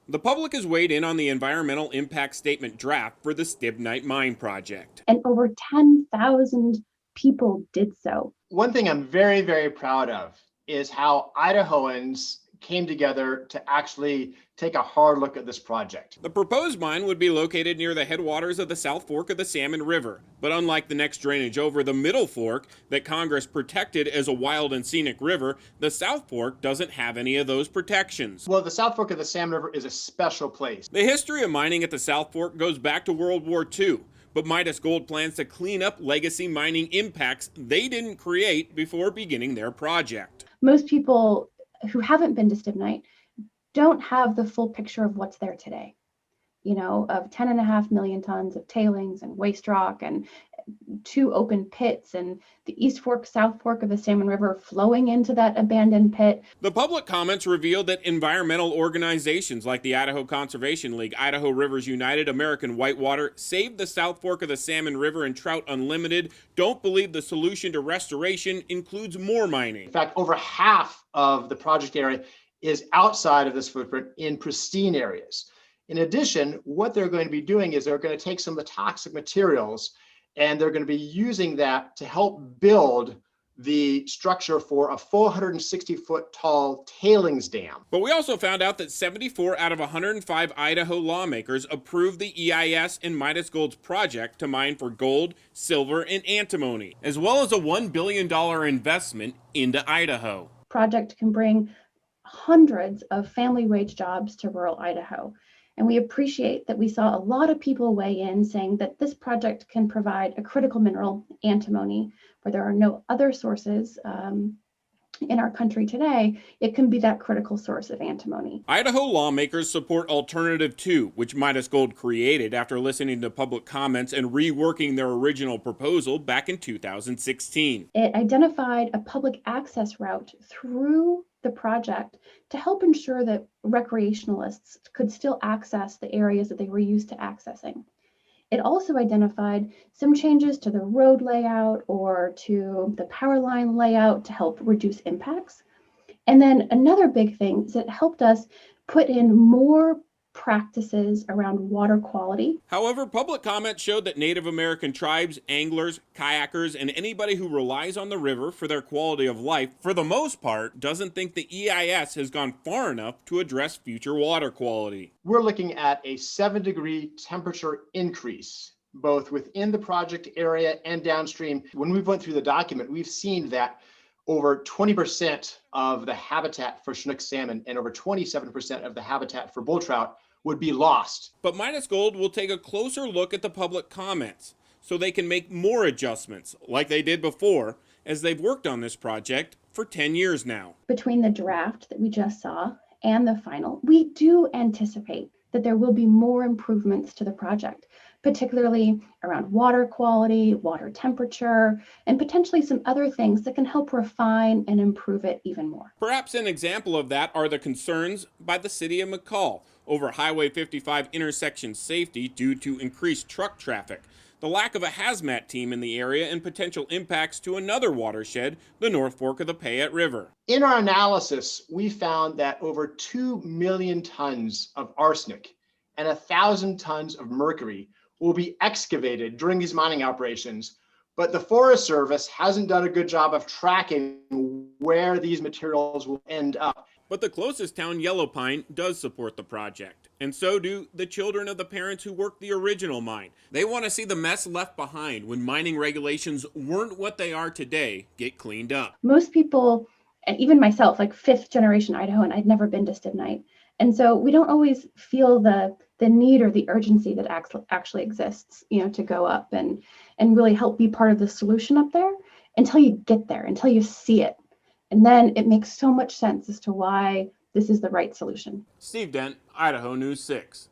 The public has weighed in on the environmental impact statement draft for the Stibnite Mine project. And over 10,000 people did so. One thing I'm very, very proud of is how Idahoans came together to actually take a hard look at this project. The proposed mine would be located near the headwaters of the South Fork of the Salmon River, but unlike the next drainage over the Middle Fork that Congress protected as a wild and scenic river, the South Fork doesn't have any of those protections. Well, the South Fork of the Salmon River is a special place. The history of mining at the South Fork goes back to World War II, but Midas Gold plans to clean up legacy mining impacts they didn't create before beginning their project. Most people who haven't been to Stibnite don't have the full picture of what's there today, of 10.5 million tons of tailings and waste rock and 2 open pits and the East Fork, South Fork of the Salmon River flowing into that abandoned pit. The public comments revealed that environmental organizations like the Idaho Conservation League, Idaho Rivers United, American Whitewater, Save the South Fork of the Salmon River, and Trout Unlimited don't believe the solution to restoration includes more mining. In fact, over half of the project area is outside of this footprint in pristine areas. In addition, what they're going to be doing is they're going to take some of the toxic materials and they're going to be using that to help build the structure for a 460-foot tall tailings dam. But we also found out that 74 out of 105 Idaho lawmakers approved the EIS and Midas Gold's project to mine for gold, silver, and antimony, as well as a $1 billion investment into Idaho. Project can bring hundreds of family wage jobs to rural Idaho. And we appreciate that we saw a lot of people weigh in saying that this project can provide a critical mineral, antimony, where there are no other sources in our country today. It can be that critical source of antimony. Idaho lawmakers support Alternative 2, which Midas Gold created after listening to public comments and reworking their original proposal back in 2016. It identified a public access route through the project to help ensure that recreationalists could still access the areas that they were used to accessing. It also identified some changes to the road layout or to the power line layout to help reduce impacts. And then another big thing is it helped us put in more practices around water quality. However, public comment showed that Native American tribes, anglers, kayakers, and anybody who relies on the river for their quality of life, for the most part, doesn't think the EIS has gone far enough to address future water quality. We're looking at a 7-degree temperature increase, both within the project area and downstream. When we went through the document, we've seen that over 20% of the habitat for Chinook salmon and over 27% of the habitat for bull trout would be lost. But Midas Gold will take a closer look at the public comments so they can make more adjustments like they did before, as they've worked on this project for 10 years now. Between the draft that we just saw and the final, we do anticipate that there will be more improvements to the project, particularly around water quality, water temperature, and potentially some other things that can help refine and improve it even more. Perhaps an example of that are the concerns by the city of McCall over Highway 55 intersection safety due to increased truck traffic, the lack of a hazmat team in the area, and potential impacts to another watershed, the North Fork of the Payette River. In our analysis, we found that over 2 million tons of arsenic and 1,000 tons of mercury will be excavated during these mining operations, but the Forest Service hasn't done a good job of tracking where these materials will end up. But the closest town, Yellow Pine, does support the project, and so do the children of the parents who worked the original mine. They want to see the mess left behind when mining regulations weren't what they are today get cleaned up. Most people, and even myself, like 5th generation Idahoan, I'd never been to Stibnite. And so we don't always feel the need or the urgency that actually exists, to go up and really help be part of the solution up there until you get there, until you see it. And then it makes so much sense as to why this is the right solution. Steve Dent, Idaho News 6.